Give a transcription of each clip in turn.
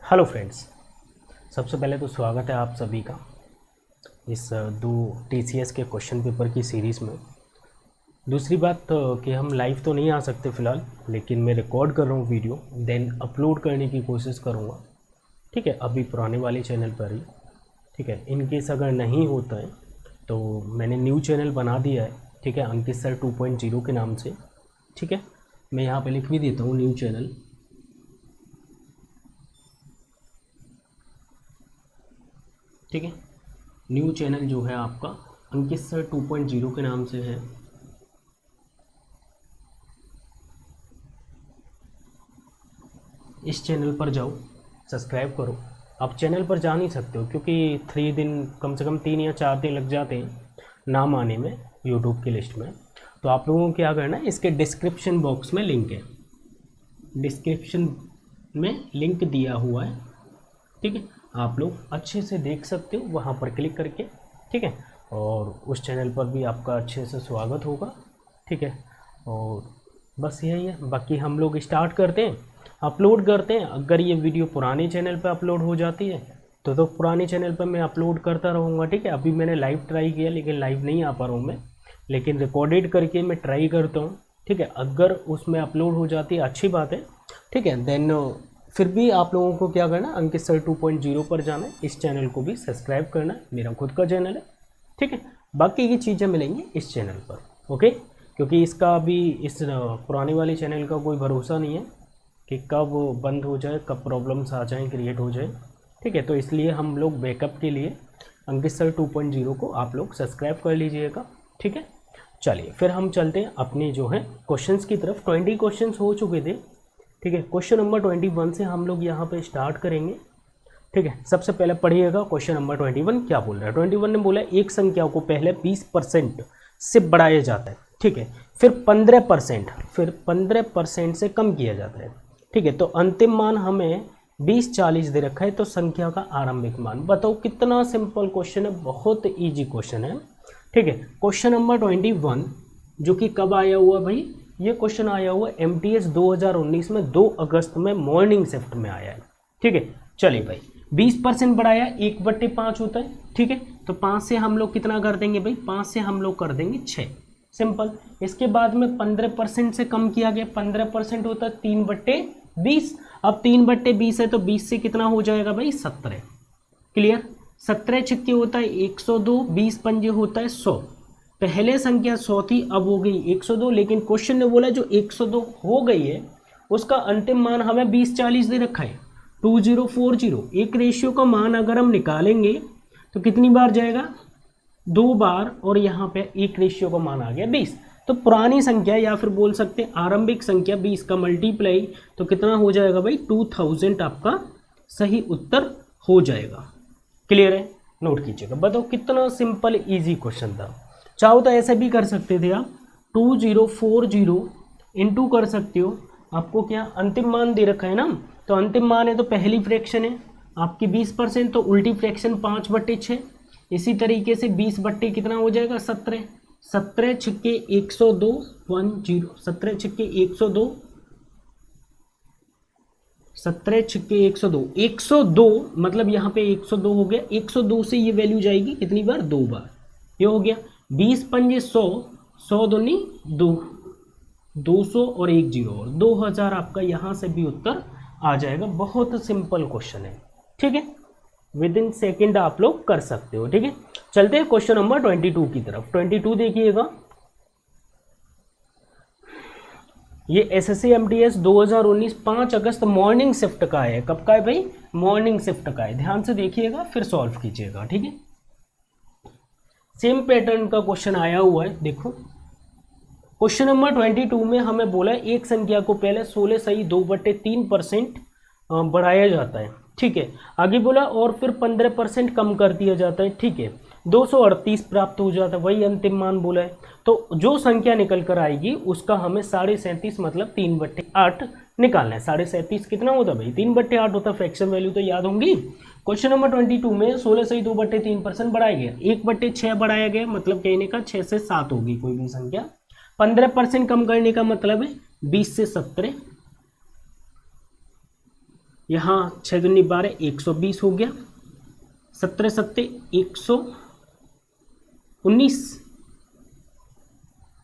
Hello friends, सबसे पहले तो स्वागत है आप सभी का इस दो टीसीएस के क्वेश्चन पेपर की सीरीज़ में। दूसरी बात कि हम लाइव तो नहीं आ सकते फ़िलहाल, लेकिन मैं रिकॉर्ड कर रहा हूँ वीडियो, देन अपलोड करने की कोशिश करूँगा। ठीक है, अभी पुराने वाले चैनल पर ही। ठीक है, इन केस अगर नहीं होता है तो मैंने न्यू चैनल बना दिया है। ठीक है, अंकित सर 2.0 के नाम से। ठीक है, मैं यहाँ पे लिख भी देता हूँ न्यू चैनल। ठीक है, न्यू चैनल जो है आपका अंकित सर 2.0 के नाम से है। इस चैनल पर जाओ, सब्सक्राइब करो। आप चैनल पर जा नहीं सकते हो क्योंकि 3 दिन, कम से कम 3 या 4 दिन लग जाते हैं नाम आने में यूट्यूब की लिस्ट में। तो आप लोगों को क्या करना है, इसके डिस्क्रिप्शन बॉक्स में लिंक है, डिस्क्रिप्शन में लिंक दिया हुआ है। ठीक है, आप लोग अच्छे से देख सकते हो वहाँ पर क्लिक करके। ठीक है, और उस चैनल पर भी आपका अच्छे से स्वागत होगा। ठीक है, और बस यही है। बाकी हम लोग स्टार्ट करते हैं, अपलोड करते हैं। अगर ये वीडियो पुराने चैनल पर अपलोड हो जाती है तो पुराने चैनल पर मैं अपलोड करता रहूँगा। ठीक है, अभी मैंने लाइव ट्राई किया लेकिन लाइव नहीं आ पा रहा हूँ मैं, लेकिन रिकॉर्डेड करके मैं ट्राई करता हूँ। ठीक है, अगर उसमें अपलोड हो जाती है अच्छी बात है। ठीक है, देन फिर भी आप लोगों को क्या करना है, अंकित सर 2.0 पर जाना है, इस चैनल को भी सब्सक्राइब करना है, मेरा खुद का चैनल है। ठीक है, बाकी की चीज़ें मिलेंगी इस चैनल पर। ओके, क्योंकि इसका अभी इस पुराने वाले चैनल का कोई भरोसा नहीं है कि कब बंद हो जाए, कब प्रॉब्लम्स आ जाएँ, क्रिएट हो जाए। ठीक है, तो इसलिए हम लोग बैकअप के लिए अंकित सर 2.0 को आप लोग सब्सक्राइब कर लीजिएगा। ठीक है, चलिए फिर हम चलते हैं अपने जो है क्वेश्चंस की तरफ। 20 क्वेश्चंस हो चुके थे। ठीक है, क्वेश्चन नंबर 21 से हम लोग यहाँ पे स्टार्ट करेंगे। ठीक है, सबसे पहले पढ़िएगा क्वेश्चन नंबर 21 क्या बोल रहा है। 21 ने बोला एक संख्या को पहले 20% से बढ़ाया जाता है। ठीक है, फिर 15%, फिर 15% से कम किया जाता है। ठीक है, तो अंतिम मान हमें 20, 40 दे रखा है, तो संख्या का आरंभिक मान बताओ। कितना सिंपल क्वेश्चन है, बहुत ईजी क्वेश्चन है। ठीक है, क्वेश्चन नंबर 21 जो कि कब आया हुआ भाई, ये क्वेश्चन आया हुआ MTS 2019 में 2 अगस्त में मॉर्निंग शिफ्ट में आया है। ठीक है, चलिए भाई 20% बढ़ाया 1/5 होता है। ठीक है, तो 5 से हम लोग कितना कर देंगे भाई, 5 से हम लोग कर देंगे 6, सिंपल। इसके बाद में 15% से कम किया गया, 15% होता है 3/20। अब 3/20 है तो 20 से कितना हो जाएगा भाई 17। क्लियर, 17 छक्के होता है 102, 20 पंजे होता है 100। पहले संख्या 100 थी, अब हो गई 102, लेकिन क्वेश्चन ने बोला जो 102 हो गई है उसका अंतिम मान हमें 20, 40 दे रखा है, 2040। एक रेशियो का मान अगर हम निकालेंगे तो कितनी बार जाएगा, 2 बार, और यहाँ पे एक रेशियो का मान आ गया 20। तो पुरानी संख्या या फिर बोल सकते हैं आरंभिक संख्या 20 का मल्टीप्लाई तो कितना हो जाएगा भाई 2000 आपका सही उत्तर हो जाएगा। क्लियर है, नोट कीजिएगा। बताओ कितना सिंपल इजी क्वेश्चन था। चाहो तो ऐसे भी कर सकते थे आप, 2040 इंटू कर सकते हो। आपको क्या अंतिम मान दे रखा है ना, तो अंतिम मान है तो पहली फ्रैक्शन है आपकी 20%, तो उल्टी फ्रैक्शन 5/6। इसी तरीके से 20 बट्टे कितना हो जाएगा 17, 17 छक्के 102, 10, 17 छक्के 102, 17 छक्के 102, 102 मतलब यहाँ पे 102 हो गया। 102 से ये वैल्यू जाएगी कितनी बार, 2 बार। ये हो गया 20 पंजे 100, 100 दूनी 2, 200 और 1 0 और 2000 आपका यहाँ से भी उत्तर आ जाएगा। बहुत सिंपल क्वेश्चन है। ठीक है, विद इन सेकेंड आप लोग कर सकते हो। ठीक है, चलते हैं क्वेश्चन नंबर 22 की तरफ। 22 देखिएगा, ये SSC MTS 2019 5 अगस्त मॉर्निंग शिफ्ट का है। कब का है भाई, मॉर्निंग शिफ्ट का है। ध्यान से देखिएगा फिर सॉल्व कीजिएगा। ठीक है, सेम पैटर्न का क्वेश्चन आया हुआ है। देखो क्वेश्चन नंबर 22 में हमें बोला है एक संख्या को पहले 16 सही 2/3% बढ़ाया जाता है। ठीक है, आगे बोला और फिर 15% कम कर दिया जाता है। ठीक है, 238 प्राप्त हो जाता है, वही अंतिम मान बोला है। तो जो संख्या निकल कर आएगी उसका हमें 37.5 मतलब 3/8 निकालना है। 37.5 कितना होता है भाई, 3/8 होता है। फ्रैक्शन वैल्यू तो याद होंगी। क्वेश्चन नंबर 22 में 16 सही 2/3% बढ़ाया गया, 1/6 बढ़ाया गया, मतलब कहने का 6 से 7 होगी कोई भी संख्या। 15% कम करने का मतलब है 20 से 17, यहाँ 6 दूनी 12, 120 हो गया, 17 सत्ते 119,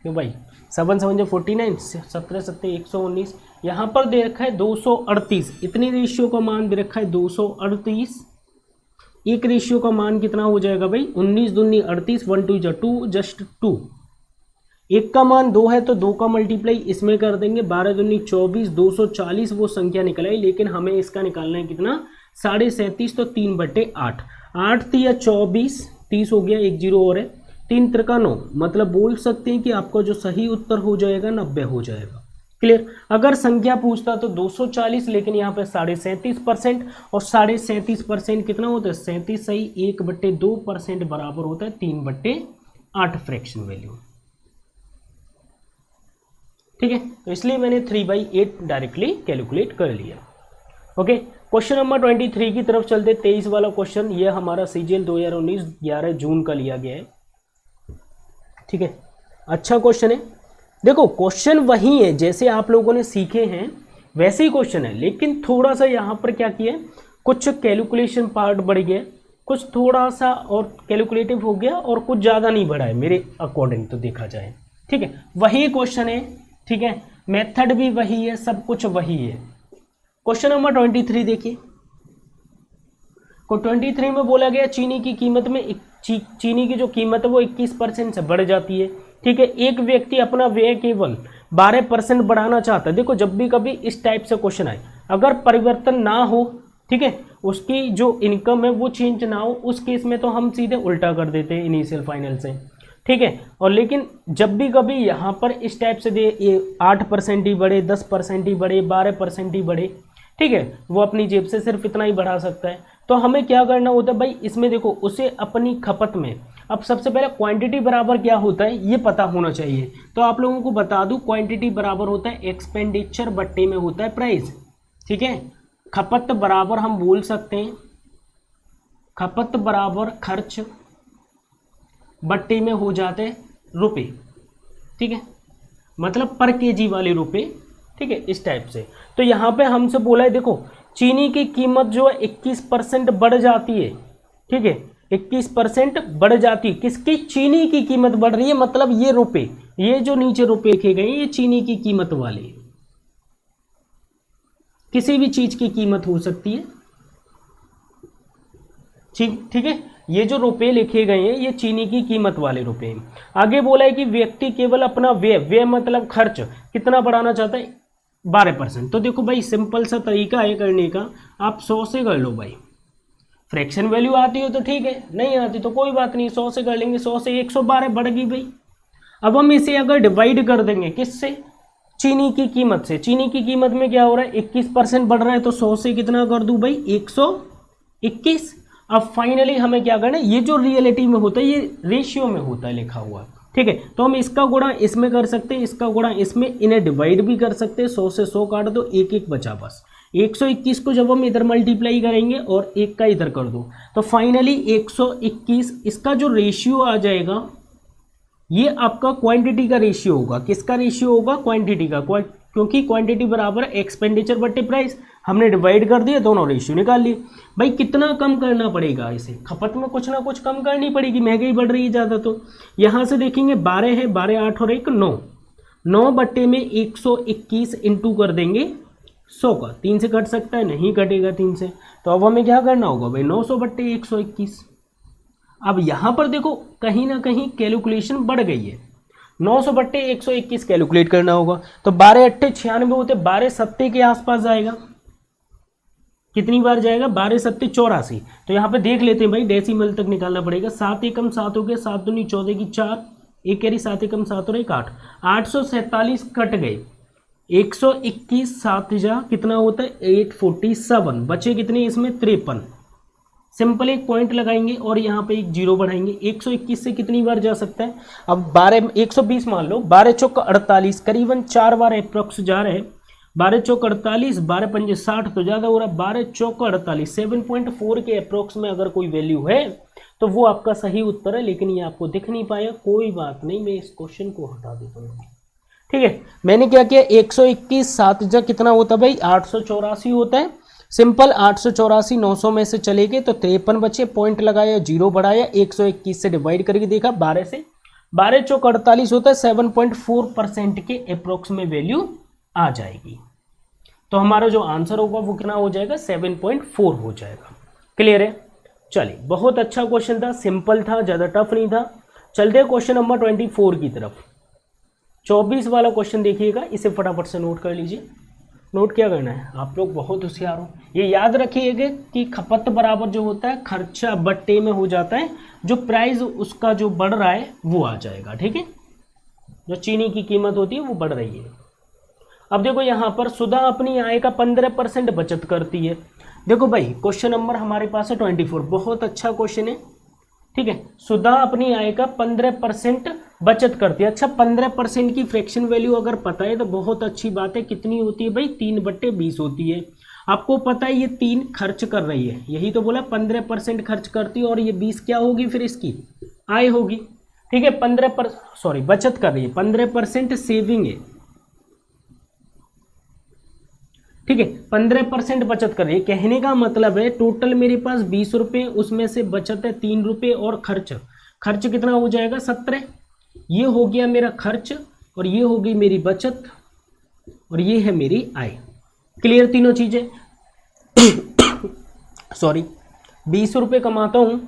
क्यों भाई 7 7 जो 49, 17 सत्ते 119, यहाँ पर दे रखा है 238, इतनी रेशियो का मान दे रखा है 238, एक रेशियो का मान कितना हो जाएगा भाई 19 दूनी 38, 1 2 2 जस्ट 2, एक का मान 2 है तो 2 का मल्टीप्लाई इसमें कर देंगे, 12 दूनी 24, 240 वो संख्या निकल आई, लेकिन हमें इसका निकालना है कितना 37.5, तो 3/8, 8 तिया 24, 30 हो गया, 1 0 और है, 3 त्रिका 9, मतलब बोल सकते हैं कि आपका जो सही उत्तर हो जाएगा 90 हो जाएगा। क्लियर। अगर संख्या पूछता तो 240, लेकिन यहाँ पे 37.5% और 37.5% कितना होता है 37 सही 1/2% बराबर होता है 3/8 फ्रैक्शन वैल्यू। ठीक है, तो इसलिए मैंने 3/8 डायरेक्टली कैलकुलेट कर लिया। ओके, क्वेश्चन नंबर 23 की तरफ चलते। 23 वाला क्वेश्चन ये हमारा सीजीएल 2019 11 जून का लिया गया है। ठीक है, अच्छा क्वेश्चन है। देखो क्वेश्चन वही है जैसे आप लोगों ने सीखे हैं वैसे ही क्वेश्चन है, लेकिन थोड़ा सा यहाँ पर क्या किया, कुछ कैलकुलेशन पार्ट बढ़ गया, कुछ थोड़ा सा और कैलकुलेटिव हो गया और कुछ ज़्यादा नहीं बढ़ा है मेरे अकॉर्डिंग तो देखा जाए। ठीक है, वही क्वेश्चन है। ठीक है, मेथड भी वही है, सब कुछ वही है। क्वेश्चन नंबर 23 देखिए, को 23 में बोला गया चीनी की कीमत में चीनी की जो कीमत है वो 21% से बढ़ जाती है। ठीक है, एक व्यक्ति अपना व्यय केवल 12% बढ़ाना चाहता है। देखो जब भी कभी इस टाइप से क्वेश्चन आए, अगर परिवर्तन ना हो, ठीक है, उसकी जो इनकम है वो चेंज ना हो, उस केस में तो हम सीधे उल्टा कर देते हैं इनिशियल फाइनल से। ठीक है, और लेकिन जब भी कभी यहाँ पर इस टाइप से दे 8% ही बढ़े, 10% ही बढ़े, 12% ही बढ़े, ठीक है, वो अपनी जेब से सिर्फ इतना ही बढ़ा सकता है। तो हमें क्या करना होता है भाई, इसमें देखो उसे अपनी खपत में, अब सबसे पहले क्वांटिटी बराबर क्या होता है ये पता होना चाहिए। तो आप लोगों को बता दूं, क्वांटिटी बराबर होता है एक्सपेंडिचर बट्टे में होता है प्राइस। ठीक है, खपत बराबर हम बोल सकते हैं खपत बराबर खर्च बट्टे में हो जाते हैं रुपए। ठीक है, मतलब पर केजी वाले रुपए। ठीक है, इस टाइप से। तो यहाँ पे हमसे बोला है देखो चीनी की कीमत जो है 21% बढ़ जाती है। ठीक है, 21% बढ़ जाती है, किसकी, चीनी की कीमत बढ़ रही है, मतलब ये रुपए, ये जो नीचे रुपए लिखे गए ये चीनी की कीमत वाले, किसी भी चीज की कीमत हो सकती है। ठीक है, ये जो रुपए लिखे गए हैं ये चीनी की कीमत वाले रुपए हैं। आगे बोला है कि व्यक्ति केवल अपना व्यय मतलब खर्च कितना बढ़ाना चाहता है 12%। तो देखो भाई सिंपल सा तरीका है करने का, आप 100 से कर लो भाई। फ्रैक्शन वैल्यू आती हो तो ठीक है, नहीं आती तो कोई बात नहीं, 100 से कर लेंगे। 100 से 112 बढ़ गई भाई। अब हम इसे अगर डिवाइड कर देंगे किससे, चीनी की कीमत से। चीनी की कीमत में क्या हो रहा है 21% बढ़ रहा है, तो 100 से कितना कर दूं भाई 121। अब फाइनली हमें क्या करना है, ये जो रियलिटी में होता है ये रेशियो में होता है लिखा हुआ। ठीक है, तो हम इसका गुणा इसमें कर सकते हैं, इसका गुणा इसमें, इन्हें डिवाइड भी कर सकते हैं। 100 से 100 काट दो, 1 1 बचा बस। 121 को जब हम इधर मल्टीप्लाई करेंगे और 1 का इधर कर दो, तो फाइनली 121 इसका जो रेशियो आ जाएगा ये आपका क्वांटिटी का रेशियो होगा। किसका रेशियो होगा, क्वांटिटी का, क्योंकि क्वांटिटी बराबर एक्सपेंडिचर बट्टे प्राइस। हमने डिवाइड कर दिया, दोनों रेशियो निकाल लिए। भाई कितना कम करना पड़ेगा इसे, खपत में कुछ ना कुछ कम करनी पड़ेगी, महंगाई बढ़ रही है ज़्यादा। तो यहाँ से देखेंगे 12 है, 12 8 और 1 9, 9 बट्टे में 121 इंटू कर देंगे 100 का। 3 से कट सकता है, नहीं कटेगा 3 से। तो अब हमें क्या करना होगा भाई 900 बट्टे 121। अब यहाँ पर देखो कहीं ना कहीं कैलकुलेशन बढ़ गई है, 900 बट्टे 121 कैलकुलेट करना होगा। तो 12 8 96 होते, 12 7 के आसपास जाएगा। कितनी बार जाएगा, 12 7 84। तो यहाँ पे देख लेते हैं भाई, डेसिमल तक निकालना पड़ेगा। 7 एकम 7 हो गया, 7 दूनी 14 की 4, एक कैरी 7 एकम 7 और 1 8, 847 कट गए। 121 7 जा कितना होता है 847, बचे कितने इसमें 53। सिंपल एक पॉइंट लगाएंगे और यहाँ पे एक जीरो बढ़ाएंगे। 121 से कितनी बार जा सकता है, अब 12 120 मान लो, 12 चौक 48, करीबन 4 बार अप्रोक्स जा रहे हैं। 12 चौक 48, 12 पंजे 60 तो ज़्यादा हो रहा है। 12 चौक 48, 7.4 के अप्रोक्स में अगर कोई वैल्यू है तो वो आपका सही उत्तर है, लेकिन ये आपको दिख नहीं पाया। कोई बात नहीं, मैं इस क्वेश्चन को हटा देता हूँ। ठीक है, मैंने क्या किया 121 7 जा कितना होता है भाई 884 होता है। सिंपल 884 900 में से चले गए तो 53 बचे, पॉइंट लगाया, जीरो बढ़ाया, 121 से डिवाइड करके देखा 12 से, 12 चौक 48 होता है, 7.4% के अप्रोक्स में वैल्यू आ जाएगी। तो हमारा जो आंसर होगा वो कितना हो जाएगा, 7.4 हो जाएगा। क्लियर है? चलिए, बहुत अच्छा क्वेश्चन था, सिंपल था, ज़्यादा टफ नहीं था। चलते हैं क्वेश्चन नंबर 24 की तरफ। 24 वाला क्वेश्चन देखिएगा, इसे फटाफट से नोट कर लीजिए। नोट क्या करना है, आप लोग बहुत होशियार हो, ये याद रखिएगा कि खपत बराबर जो होता है खर्चा बट्टे में हो जाता है, जो प्राइस उसका जो बढ़ रहा है वो आ जाएगा। ठीक है, जो चीनी की कीमत होती है वो बढ़ रही है। अब देखो यहाँ पर सुधा अपनी आय का 15% बचत करती है। देखो भाई, क्वेश्चन नंबर हमारे पास है 24, बहुत अच्छा क्वेश्चन है। ठीक है, सुधा अपनी आय का 15% बचत करती है। अच्छा, 15% की फ्रैक्शन वैल्यू अगर पता है तो बहुत अच्छी बात है। कितनी होती है भाई, 3/20 होती है। आपको पता है ये 3 खर्च कर रही है, यही तो बोला 15% खर्च करती है, और ये 20 क्या होगी फिर इसकी आय होगी। ठीक है, 15% बचत कर रही है, 15% सेविंग है। ठीक है, 15% बचत कर रही है। कहने का मतलब है टोटल मेरे पास 20 रुपये, उसमें से बचत है 3 रुपये, और खर्च कितना हो जाएगा, 17। ये हो गया मेरा खर्च, और ये हो गई मेरी बचत, और ये है मेरी आय। क्लियर तीनों चीजें? 20 रुपये कमाता हूँ,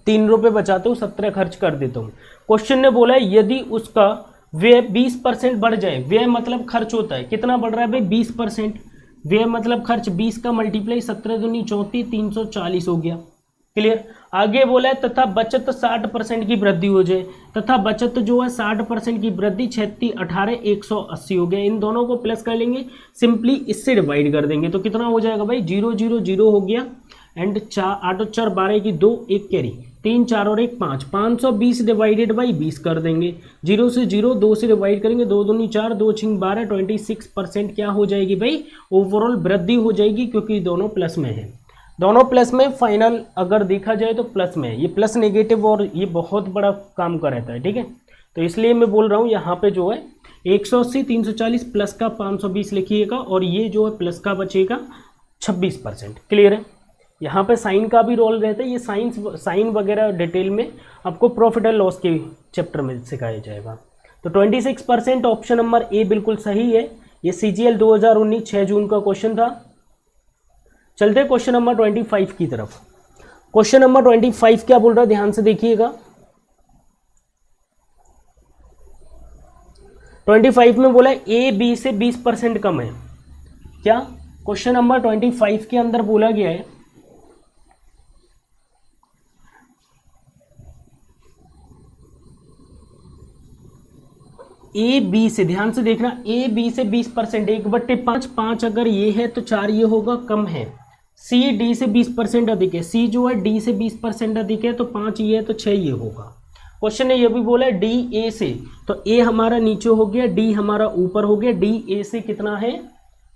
3 रुपये बचाता हूँ, 17 खर्च कर देता हूँ। क्वेश्चन ने बोला है यदि उसका व्यय 20% बढ़ जाए, व्यय मतलब खर्च होता है, कितना बढ़ रहा है भाई, 20%। व्यय मतलब खर्च, 20 का मल्टीप्लाई 17 दूनी 34, 340 हो गया। क्लियर? आगे बोला है तथा बचत 60% की वृद्धि हो जाए, तथा बचत जो है 60% की वृद्धि 36 18 180 हो गया। इन दोनों को प्लस कर लेंगे, सिंपली इससे डिवाइड कर देंगे तो कितना हो जाएगा भाई, 0 0 0 हो गया, एंड 8 4 12 की 2 1 कैरी, 3 4 और 1 5, 520 डिवाइडेड बाई 20 कर देंगे। 0 से 0, 2 से डिवाइड करेंगे, 2 दूनी 4, 2 6 12, 26% क्या हो जाएगी भाई, ओवरऑल वृद्धि हो जाएगी, क्योंकि दोनों प्लस में है। दोनों प्लस में, फाइनल अगर देखा जाए तो प्लस में है। ये प्लस नेगेटिव और ये बहुत बड़ा काम का रहता है। ठीक है, तो इसलिए मैं बोल रहा हूँ यहाँ पे जो है 180 340 प्लस का 520 लिखिएगा, और ये जो है प्लस का बचेगा 26%। क्लियर है? यहाँ पे साइन का भी रोल रहता है, ये साइन वगैरह डिटेल में आपको प्रॉफिट एंड लॉस के चैप्टर में सिखाया जाएगा। तो 26% ऑप्शन नंबर ए बिल्कुल सही है। ये CGL 2019 6 जून का क्वेश्चन था। चलते क्वेश्चन नंबर 25 की तरफ। क्वेश्चन नंबर 25 क्या बोल रहा है, ध्यान से देखिएगा। 25 में बोला ए बी से 20% कम है। क्या क्वेश्चन नंबर 25 के अंदर बोला गया है, ए बी से, ध्यान से देखना, ए बी से 20%, 1/5, 5 अगर ये है तो 4 ये होगा, कम है। सी डी से 20% अधिक है, सी जो है डी से 20% अधिक है, तो 5 ये है तो 6 ये होगा। क्वेश्चन ने ये भी बोला है डी ए से, तो ए हमारा नीचे हो गया, डी हमारा ऊपर हो गया। डी ए से कितना है,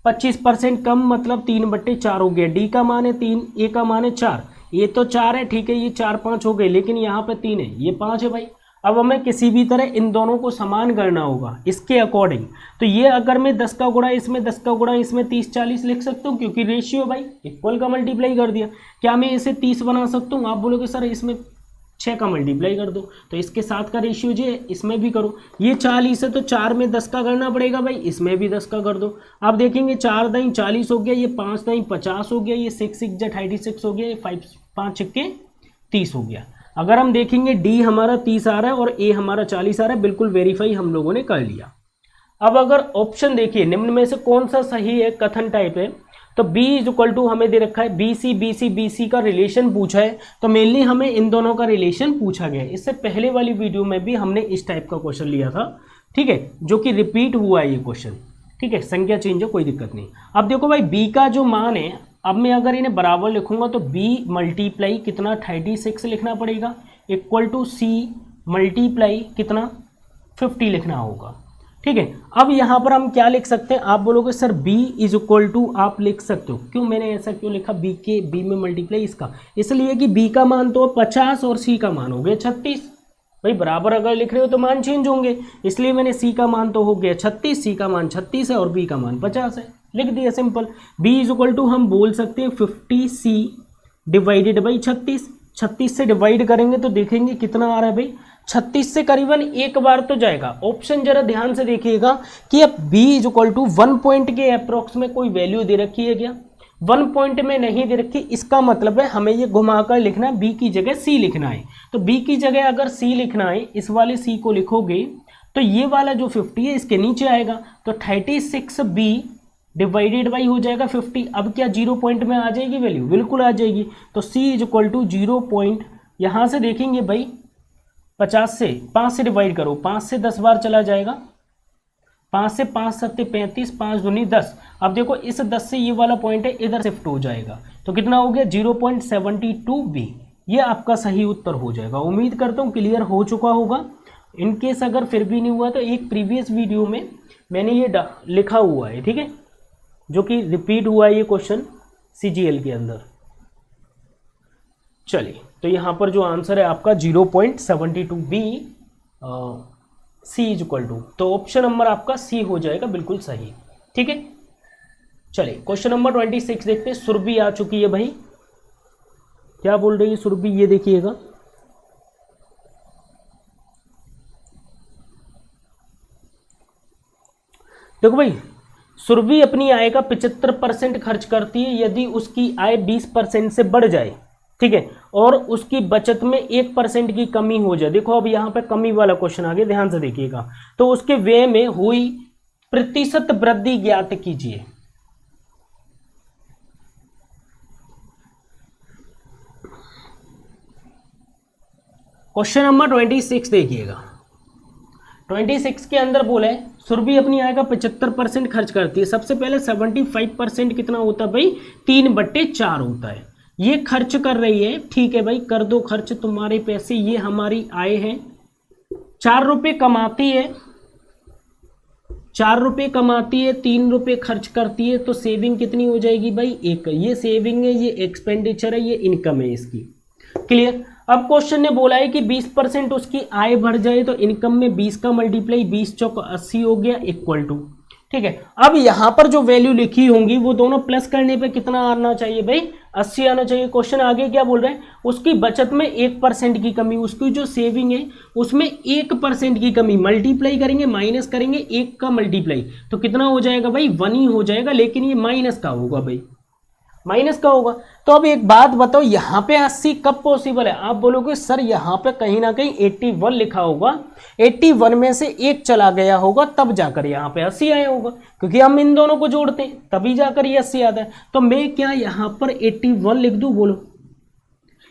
25% कम, मतलब 3/4 हो गया। डी का मान है 3, ए का मान है 4, ये तो 4 है, ठीक है, ये 4 5 हो गए, लेकिन यहाँ पे 3 है, ये 5 है भाई। अब हमें किसी भी तरह इन दोनों को समान करना होगा इसके अकॉर्डिंग। तो ये अगर मैं 10 का गुणा इसमें, 10 का गुणा इसमें, 30 40 लिख सकता हूँ, क्योंकि रेशियो भाई इक्वल का मल्टीप्लाई कर दिया। क्या मैं इसे 30 बना सकता हूँ? आप बोलोगे सर इसमें 6 का मल्टीप्लाई कर दो, तो इसके 7 का रेशियो जो है इसमें भी करो। ये 40 है तो 4 में 10 का करना पड़ेगा भाई, इसमें भी 10 का कर दो। आप देखेंगे 4 दाई 40 हो गया, ये 5 दाई 50 हो गया, ये 6 6 36 हो गया, ये 5 6 30 हो गया। अगर हम देखेंगे डी हमारा 30 आ रहा है और ए हमारा 40 आ रहा है, बिल्कुल वेरीफाई हम लोगों ने कर लिया। अब अगर ऑप्शन देखिए निम्न में से कौन सा सही है, कथन टाइप है, तो B = हमें दे रखा है BC का रिलेशन पूछा है, तो मेनली हमें इन दोनों का रिलेशन पूछा गया है। इससे पहले वाली वीडियो में भी हमने इस टाइप का क्वेश्चन लिया था, ठीक है, जो कि रिपीट हुआ है ये क्वेश्चन, ठीक है, संख्या चेंज है, कोई दिक्कत नहीं। अब देखो भाई B का जो मान है, अब मैं अगर इन्हें बराबर लिखूंगा तो B मल्टीप्लाई कितना 36 लिखना पड़ेगा, इक्वल टू C मल्टीप्लाई कितना 50 लिखना होगा, ठीक है। अब यहाँ पर हम क्या लिख सकते हैं, आप बोलोगे सर B = आप लिख सकते हो, क्यों मैंने ऐसा क्यों लिखा, B में मल्टीप्लाई इसका, इसलिए कि B का मान तो 50 और C का मान हो गया 36। भाई बराबर अगर लिख रहे हो तो मान चेंज होंगे, इसलिए मैंने C का मान तो हो गया 36, C का मान 36 है और B का मान 50 है। लिख दिया simple. b is equal to हम बोल सकते हैं 50c डिवाइडेड बाई 36। 36 से डिवाइड करेंगे तो देखेंगे कितना आ रहा है भाई, 36 से करीबन एक बार तो जाएगा। ऑप्शन जरा ध्यान से देखिएगा कि अब b is equal to 1 point के अप्रोक्स में कोई वैल्यू दे रखी है क्या, 1 पॉइंट में नहीं दे रखी। इसका मतलब है हमें ये घुमाकर लिखना है, b की जगह c लिखना है। तो b की जगह अगर c लिखना है, इस वाले c को लिखोगे तो ये वाला जो 50 है इसके नीचे आएगा, तो 36b डिवाइडेड बाई हो जाएगा 50। अब क्या 0 पॉइंट में आ जाएगी वैल्यू, बिल्कुल आ जाएगी। तो c is equal to 0 point, यहाँ से देखेंगे भाई 50 से 5 से डिवाइड करो, 5 से 10 बार चला जाएगा, 5 से 5 सत्ते 35, 5 दूनी 10। अब देखो इस 10 से ये वाला पॉइंट है इधर शिफ्ट हो जाएगा, तो कितना हो गया 0.72b। ये आपका सही उत्तर हो जाएगा। उम्मीद करता हूँ क्लियर हो चुका होगा। इनकेस अगर फिर भी नहीं हुआ तो एक प्रीवियस वीडियो में मैंने ये लिखा हुआ है, ठीक है, जो कि रिपीट हुआ है ये क्वेश्चन CGL के अंदर। चलिए, तो यहाँ पर जो आंसर है आपका 0.72b C is equal to, तो ऑप्शन नंबर आपका C हो जाएगा बिल्कुल सही, ठीक है। चलिए क्वेश्चन नंबर 26 देखते हैं। सुरभि आ चुकी है भाई, क्या बोल रही है सुरभि, ये देखिएगा। देखो भाई, सुरभि अपनी आय का 75% खर्च करती है यदि उसकी आय 20% से बढ़ जाए, ठीक है, और उसकी बचत में 1% की कमी हो जाए। देखो अब यहाँ पे कमी वाला क्वेश्चन आ गया, ध्यान से देखिएगा। तो उसके व्यय में हुई प्रतिशत वृद्धि ज्ञात कीजिए। क्वेश्चन नंबर 26 देखिएगा। 26 के अंदर बोला है सुरभि अपनी आय का 75% खर्च करती है। सबसे पहले 75% कितना होता है भाई, 3/4 होता है। ये खर्च कर रही है, ठीक है भाई, कर दो खर्च, तुम्हारे पैसे, ये हमारी आय है। 4 रुपये कमाती है, 4 रुपये कमाती है, 3 रुपये खर्च करती है, तो सेविंग कितनी हो जाएगी भाई, 1। ये सेविंग है, ये एक्सपेंडिचर है, ये इनकम है इसकी। क्लियर। अब क्वेश्चन ने बोला है कि 20% उसकी आय बढ़ जाए तो इनकम में 20 का मल्टीप्लाई, 20 चौक 80 हो गया, इक्वल टू, ठीक है। अब यहां पर जो वैल्यू लिखी होंगी वो दोनों प्लस करने पे कितना आना चाहिए भाई, 80 आना चाहिए। क्वेश्चन आगे क्या बोल रहे हैं, उसकी बचत में 1% की कमी, उसकी जो सेविंग है उसमें 1% की कमी, मल्टीप्लाई करेंगे, माइनस करेंगे, 1 का मल्टीप्लाई, तो कितना हो जाएगा भाई, 1 ही हो जाएगा, लेकिन ये माइनस का होगा भाई, माइनस का होगा। तो अब एक बात बताओ, यहाँ पे 80 कब पॉसिबल है। आप बोलोगे सर यहाँ पे कहीं ना कहीं 81 लिखा होगा, 81 में से 1 चला गया होगा, तब जाकर यहाँ पे 80 आया होगा, क्योंकि हम इन दोनों को जोड़ते हैं तभी जाकर ये 80 आता है। तो मैं क्या यहाँ पर 81 लिख दूँ, बोलो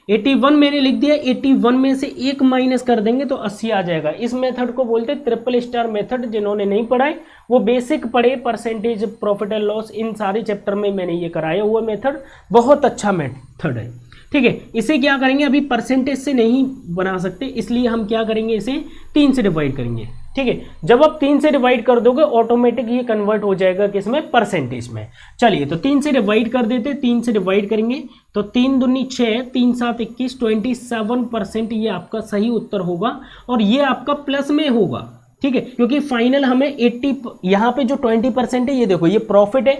81 मैंने लिख दिया, 81 में से 1 माइनस कर देंगे तो 80 आ जाएगा। इस मेथड को बोलते हैं ट्रिपल स्टार मेथड। जिन्होंने नहीं पढ़ा है वो बेसिक पढ़े, परसेंटेज, प्रॉफिट एंड लॉस, इन सारे चैप्टर में मैंने ये कराया हुआ मेथड, बहुत अच्छा मेथड है, ठीक है। इसे क्या करेंगे, अभी परसेंटेज से नहीं बना सकते, इसलिए हम क्या करेंगे, इसे 3 से डिवाइड करेंगे, ठीक है। जब आप 3 से डिवाइड कर दोगे ऑटोमेटिक ये कन्वर्ट हो जाएगा किसमें, परसेंटेज में। चलिए तो 3 से डिवाइड कर देते, 3 से डिवाइड करेंगे तो 3 दूनी 6, 3 7 21, 27% ये आपका सही उत्तर होगा, और ये आपका प्लस में होगा, ठीक है, क्योंकि फाइनल हमें 80, यहाँ पे जो 20% है, ये देखो ये प्रॉफिट है,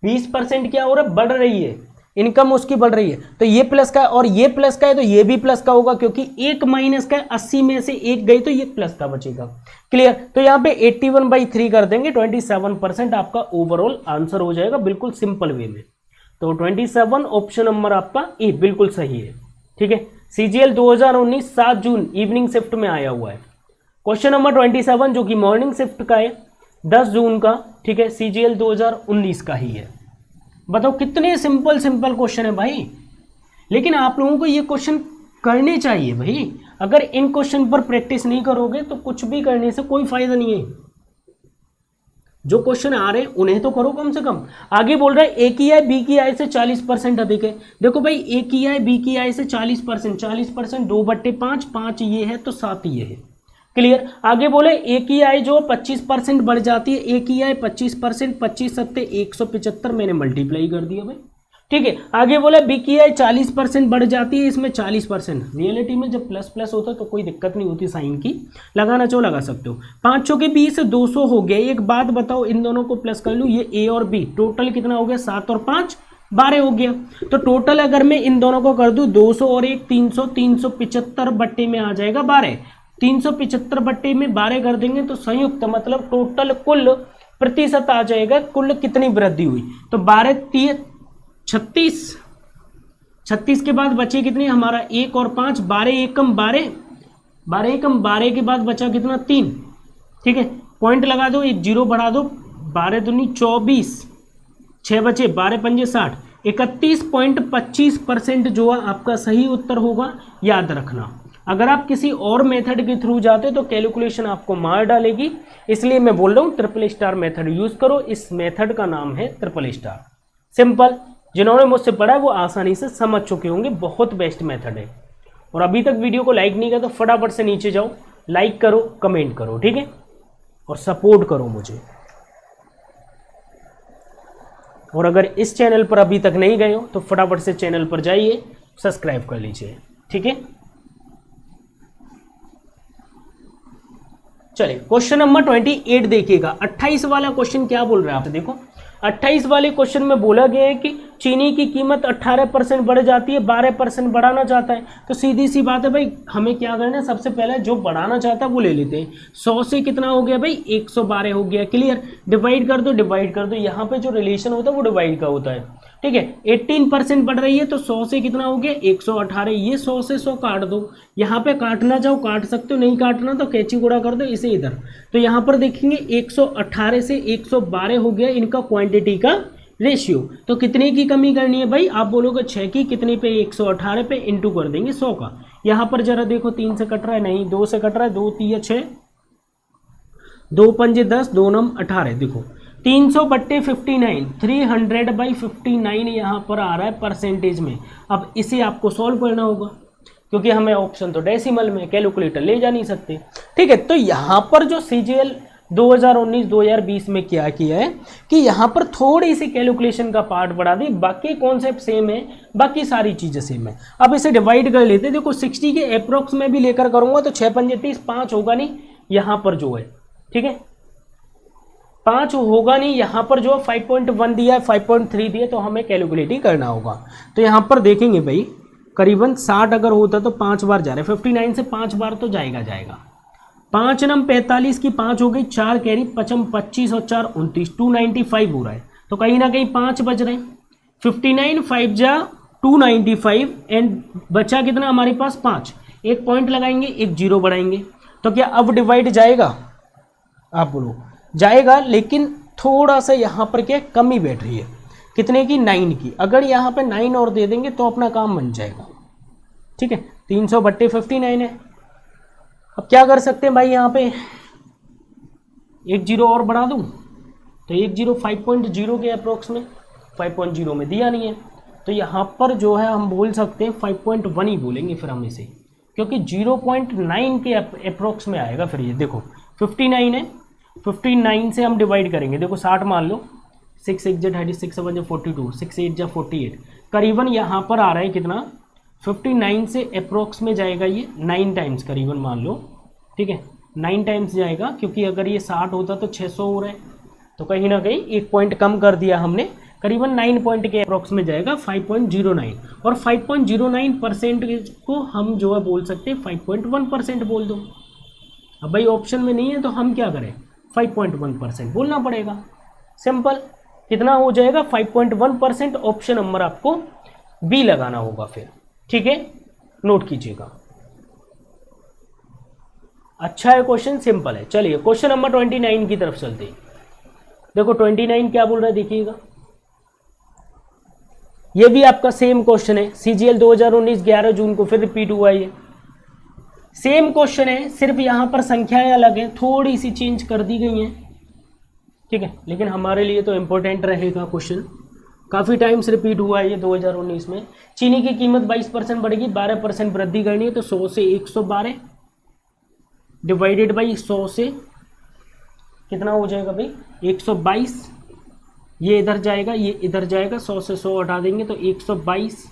20% क्या हो रहा है, बढ़ रही है, इनकम उसकी बढ़ रही है, तो ये प्लस का है, और ये प्लस का है तो ये भी प्लस का होगा, क्योंकि 1 माइनस का है, 80 में से 1 गई तो ये प्लस का बचेगा। क्लियर। तो यहाँ पे 81/3 कर देंगे, 27% आपका ओवरऑल आंसर हो जाएगा, बिल्कुल सिंपल वे में। तो 27 ऑप्शन नंबर आपका ए बिल्कुल सही है, ठीक है। CGL 2019 7 जून इवनिंग शिफ्ट में आया हुआ है। क्वेश्चन नंबर 27 जो कि मॉर्निंग शिफ्ट का है, 10 जून का, ठीक है, CGL 2019 का ही है। बताओ कितने सिंपल क्वेश्चन है भाई, लेकिन आप लोगों को ये क्वेश्चन करने चाहिए भाई। अगर इन क्वेश्चन पर प्रैक्टिस नहीं करोगे तो कुछ भी करने से कोई फायदा नहीं है। जो क्वेश्चन आ रहे हैं उन्हें तो करो कम से कम। आगे बोल रहा है ए की आय बी की आय से 40% अधिक है। देखो भाई, ए की आय बी की आय से 40%, 40% 2/5, 5 ये है तो 7 ये है। क्लियर। आगे बोले ए की आय जो 25% बढ़ जाती है, ए की आय 25%, 25 सत्ते 175, मैंने मल्टीप्लाई कर दिया भाई, ठीक है। आगे बोला BKI 40% बढ़ जाती है, इसमें 40%। रियलिटी में जब प्लस प्लस होता है तो कोई दिक्कत नहीं होती साइन की, लगाना चाहो लगा सकते हो। 5 चौके 20 200 हो गया। एक बात बताओ, इन दोनों को प्लस कर लूँ, ये A और B टोटल कितना हो गया, 7 और 5 12 हो गया। तो टोटल अगर मैं इन दोनों को कर दूं 200 और 1 300, 375 बट्टे में आ जाएगा 12। 375 बट्टे में 12 कर देंगे तो संयुक्त मतलब टोटल कुल प्रतिशत आ जाएगा, कुल कितनी वृद्धि हुई। तो 12 36, 36 के बाद बचे कितनी हमारा 1 और 5, 12 एकम 12, 12 एकम 12 के बाद बचा कितना 3। ठीक है, पॉइंट लगा दो, एक जीरो बढ़ा दो, 12 दूनी 24, 6 बचे, 12 पंजे 60, 31.25% जो है आपका सही उत्तर होगा। याद रखना, अगर आप किसी और मेथड के थ्रू जाते तो कैलकुलेशन आपको मार डालेगी, इसलिए मैं बोल रहा हूँ ट्रिपल स्टार मेथड यूज करो। इस मेथड का नाम है ट्रिपल स्टार। सिंपल, जिन्होंने मुझसे पढ़ा है वो आसानी से समझ चुके होंगे, बहुत बेस्ट मेथड है। और अभी तक वीडियो को लाइक नहीं किया तो फटाफट से नीचे जाओ, लाइक करो, कमेंट करो, ठीक है, और सपोर्ट करो मुझे। और अगर इस चैनल पर अभी तक नहीं गए हो तो फटाफट से चैनल पर जाइए, सब्सक्राइब कर लीजिए, ठीक है। चलिए क्वेश्चन नंबर 28 देखिएगा। 28 वाला क्वेश्चन क्या बोल रहा है आप देखो। 28 वाले क्वेश्चन में बोला गया है कि चीनी की कीमत 18% बढ़ जाती है, 12% बढ़ाना चाहता है। तो सीधी सी बात है भाई, हमें क्या करना है, सबसे पहले जो बढ़ाना चाहता है वो ले लेते हैं। 100 से कितना हो गया भाई, 112 हो गया। क्लियर, डिवाइड कर दो, डिवाइड कर दो, यहाँ पे जो रिलेशन होता है वो डिवाइड का होता है। ठीक है, 18% बढ़ रही है तो 100 से कितना हो गया 118। ये 100 से 100 काट दो, यहाँ पे काटना चाहो काट सकते हो, नहीं काटना तो कैची गुणा कर दो इसे इधर। तो यहाँ पर देखेंगे 118 से 112 हो गया इनका क्वांटिटी का रेशियो। तो कितने की कमी करनी है भाई, आप बोलोगे 6 की, कितने पे 118 पे इंटू कर देंगे 100 का। यहाँ पर जरा देखो 3 से कट रहा है, नहीं 2 से कट रहा है, 2 3 6, 2 पंजे 10, 2 नम 18। देखो 300/59, 300/59 यहाँ पर आ रहा है परसेंटेज में। अब इसे आपको सॉल्व करना होगा, क्योंकि हमें ऑप्शन तो डेसिमल में, कैलकुलेटर ले जा नहीं सकते। ठीक है, तो यहाँ पर जो CGL 2019-2020 में क्या किया है कि यहाँ पर थोड़ी सी कैलकुलेशन का पार्ट बढ़ा दी, बाकी कॉन्सेप्ट सेम है, बाकी सारी चीज़ें सेम है। अब इसे डिवाइड कर लेते हैं। देखो 60 के अप्रोक्स में भी लेकर करूँगा तो 6 पंजे 30, 5 होगा नहीं यहाँ पर जो है, ठीक है 5 होगा नहीं यहाँ पर जो 5.1 दिया है, 5.3 दिया, तो हमें कैलकुलेट ही करना होगा। तो यहाँ पर देखेंगे भाई करीबन 60 अगर होता तो 5 बार जा रहा है, 59 से 5 बार तो जाएगा। 5 नम 45 की 5 हो गई, 4 कैरी 55, 25 और 4 29, 295 हो रहा है। तो कहीं ना कहीं 5 बच रहे हैं। 59 5 जा 295 एंड बचा कितना हमारे पास 5। एक पॉइंट लगाएंगे, एक जीरो बढ़ाएंगे, तो क्या अब डिवाइड जाएगा, आप बोलो जाएगा, लेकिन थोड़ा सा यहाँ पर क्या कमी बैठ रही है, कितने की 9 की। अगर यहाँ पे 9 और दे देंगे तो अपना काम बन जाएगा। ठीक है, 300/59 है। अब क्या कर सकते हैं भाई, यहाँ पे एक जीरो और बढ़ा दूँ तो एक जीरो 5.0 के अप्रोक्स में, 5.0 में दिया नहीं है, तो यहाँ पर जो है हम बोल सकते हैं 5.1 ही बोलेंगे फिर हम इसे, क्योंकि 0.9 के अप्रोक्स में आएगा। फिर ये देखो 59 है, 59 से हम डिवाइड करेंगे। देखो 60 मान लो, 6 1 36, 6 7 42, 6 8 48, करीबन यहाँ पर आ रहा है कितना 59 से अप्रोक्स में जाएगा ये 9 टाइम्स करीबन मान लो। ठीक है, 9 टाइम्स जाएगा, क्योंकि अगर ये 60 होता तो 600 हो रहा है, तो कहीं ना कहीं एक पॉइंट कम कर दिया हमने, करीबन 9 पॉइंट के अप्रोक्स में जाएगा 5.09। और 5.09% को हम जो है बोल सकते हैं 5.1% बोल दो। अब भाई ऑप्शन में नहीं है तो हम क्या करें, 5.1% बोलना पड़ेगा। सिंपल, कितना हो जाएगा 5.1%। ऑप्शन नंबर आपको बी लगाना होगा फिर। ठीक है, नोट कीजिएगा। अच्छा है क्वेश्चन, सिंपल है। चलिए क्वेश्चन नंबर 29 की तरफ चलते हैं। देखो 29 क्या बोल रहा है देखिएगा, ये भी आपका सेम क्वेश्चन है। CGL 2019 11 जून को फिर रिपीट हुआ है। ये सेम क्वेश्चन है, सिर्फ यहाँ पर संख्याएं अलग हैं, थोड़ी सी चेंज कर दी गई हैं। ठीक है, लेकिन हमारे लिए तो इम्पोर्टेंट रहेगा क्वेश्चन, काफ़ी टाइम्स रिपीट हुआ है ये 2019 में। चीनी की कीमत 22% बढ़ेगी, 12% वृद्धि करनी है, तो 100 से 112 डिवाइडेड बाई 100 से कितना हो जाएगा भाई 122, ये इधर जाएगा, ये इधर जाएगा, 100 से 100 हटा देंगे तो 122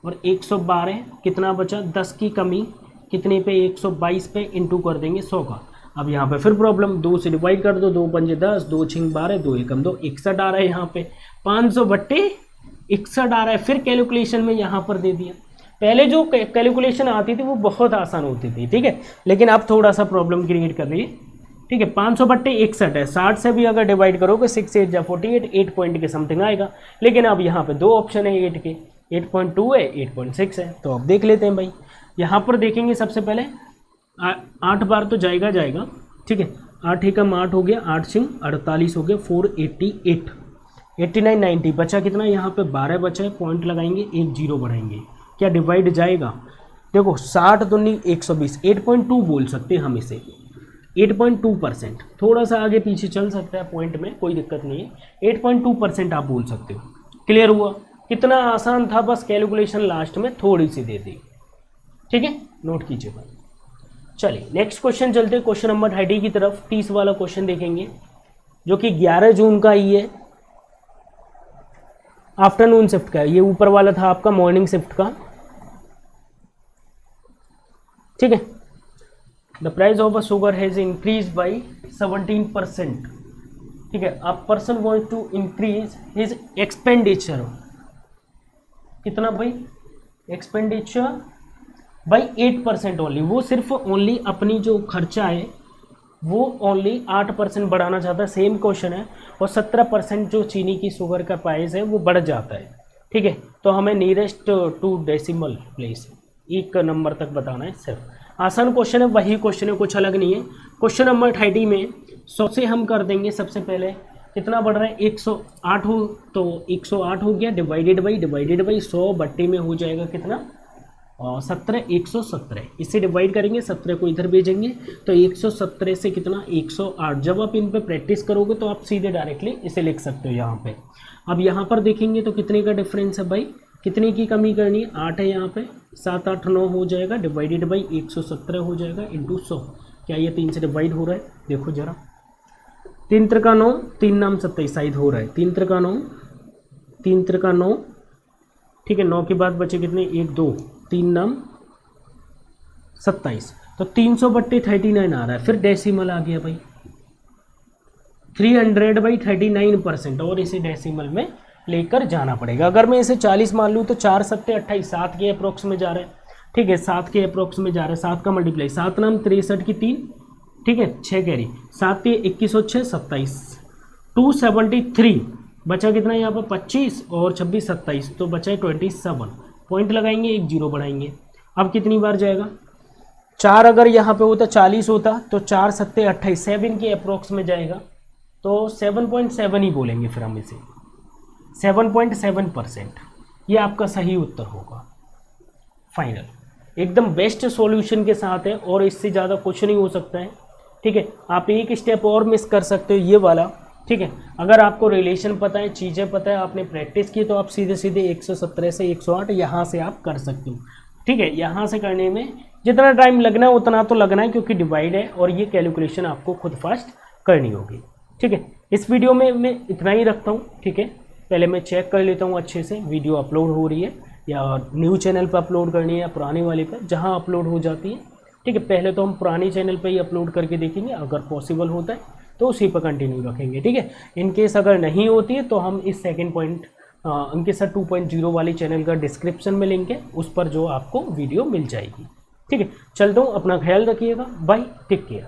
और 112 कितना बचा, 10 की कमी कितने पे, 122 पे इंटू कर देंगे 100 का। अब यहाँ पे फिर प्रॉब्लम, 2 से डिवाइड कर दो, 2 पंजे 10, 2 छिंग 12, 2 एकम 2, 61 आ रहा है यहाँ पे, 500/61 आ रहा है। फिर कैलकुलेशन में यहाँ पर दे दिया। पहले जो कैलकुलेशन आती थी वो बहुत आसान होती थी, ठीक है, लेकिन अब थोड़ा सा प्रॉब्लम क्रिएट कर रही है, ठीक है। 500/61 है, 60 से भी अगर डिवाइड करोगे 6 8 जा 48, 8 पॉइंट के समथिंग आएगा। लेकिन अब यहाँ पे 2 ऑप्शन है 8 के, 8.2 है, 8.6 है। तो अब देख लेते हैं भाई, यहाँ पर देखेंगे सबसे पहले 8 बार तो जाएगा, ठीक है, 8 एकम 8 हो गया, 8 छिंग 48 हो गया, 488, 89 90 बचा कितना, यहाँ पे 12 बचा है, पॉइंट लगाएंगे, 1 0 बढ़ाएंगे, क्या डिवाइड जाएगा, देखो 60 दूनी 120, 8.2 बोल सकते हैं हम इसे, 8.2%। थोड़ा सा आगे पीछे चल सकता है पॉइंट में, कोई दिक्कत नहीं है, 8.2% आप बोल सकते हो। क्लियर हुआ, कितना आसान था, बस कैलकुलेशन लास्ट में थोड़ी सी दे दी, ठीक है, नोट कीजिए भाई। चलिए नेक्स्ट क्वेश्चन चलते हैं, क्वेश्चन नंबर 30 की तरफ। 30 वाला क्वेश्चन देखेंगे जो कि 11 जून का ही है, आफ्टरनून शिफ्ट का है। ये ऊपर वाला था आपका मॉर्निंग शिफ्ट का, ठीक है। The price of a sugar has increase by 17%, ठीक है। A person want to increase his expenditure, कितना भाई, एक्सपेंडिचर बाई 8% ओनली। वो सिर्फ ओनली अपनी जो खर्चा है वो ओनली 8% बढ़ाना चाहता है, सेम क्वेश्चन है, और 17% जो चीनी की शुगर का प्राइस है वो बढ़ जाता है, ठीक है। तो हमें नियरेस्ट टू डेसिमल प्लेस, एक नंबर तक बताना है सिर्फ। आसान क्वेश्चन है, वही क्वेश्चन है, कुछ अलग नहीं है। क्वेश्चन नंबर 30 में 100 से हम कर देंगे सबसे पहले, कितना बढ़ रहा है, 108 हो, तो 108 हो गया, डिवाइडेड बाई 100 बट्टे में हो जाएगा कितना, 17, 117, इससे डिवाइड करेंगे, 17 को इधर भेजेंगे तो 117 से कितना, 108। जब आप इन पे प्रैक्टिस करोगे तो आप सीधे डायरेक्टली इसे लिख सकते हो यहाँ पे। अब यहाँ पर देखेंगे तो कितने का डिफरेंस है भाई, कितने की कमी करनी है, 8 है यहाँ पे, 7 8 9 हो जाएगा, डिवाइडेड बाई 117 हो जाएगा इंटू 100। क्या ये 3 से डिवाइड हो रहा है, देखो जरा, 3 त्रिका 9, 3 नाम 27 शायद हो रहा है, 3 त्रिका 9, 3 त्रिका 9, ठीक है। 9 के बाद बचे कितने, 1 2, 3 नाम 27, तो 300/39 आ रहा है। फिर डेसिमल आ गया भाई, 300/39%, और इसे डेसिमल में लेकर जाना पड़ेगा। अगर मैं इसे 40 मान लूँ तो 4 7 28, 7 के अप्रोक्स में जा रहा है, ठीक है, 7 के अप्रोक्स में जा रहा है, 7 का मल्टीप्लाई, 7 नाम 63 की 3, ठीक है, 6 कैरी, 7 पे 21 और 6 27, 273 बचा कितना यहाँ पर 25 और 26 27, तो बचा है 27, पॉइंट लगाएंगे, 1 0 बढ़ाएंगे। अब कितनी बार जाएगा, 4 अगर यहाँ पे होता 40 होता तो 4 7 28, 7 के अप्रोक्स में जाएगा, तो 7.7 ही बोलेंगे फिर हम इसे, 7.7%। ये आपका सही उत्तर होगा फाइनल, एकदम बेस्ट सॉल्यूशन के साथ है, और इससे ज़्यादा कुछ नहीं हो सकता है, ठीक है। आप एक स्टेप और मिस कर सकते हो, ये वाला, ठीक है। अगर आपको रिलेशन पता है, चीज़ें पता है, आपने प्रैक्टिस की, तो आप सीधे सीधे 117 से 108 यहाँ से आप कर सकते हो, ठीक है। यहाँ से करने में जितना टाइम लगना है उतना तो लगना है, क्योंकि डिवाइड है, और ये कैलकुलेशन आपको खुद फास्ट करनी होगी, ठीक है। इस वीडियो में मैं इतना ही रखता हूँ, ठीक है। पहले मैं चेक कर लेता हूँ अच्छे से वीडियो अपलोड हो रही है, या न्यू चैनल पर अपलोड करनी है या पुराने वाले पर, जहाँ अपलोड हो जाती है, ठीक है। पहले तो हम पुराने चैनल पर ही अपलोड करके देखेंगे, अगर पॉसिबल होता है तो उसी पर कंटिन्यू रखेंगे, ठीक है। इन केस अगर नहीं होती है तो हम इस सेकंड पॉइंट इनके साथ 2.0 वाली चैनल का डिस्क्रिप्शन में लिंक है, उस पर जो आपको वीडियो मिल जाएगी, ठीक है। चलता हूँ, अपना ख्याल रखिएगा, बाय, टेक केयर।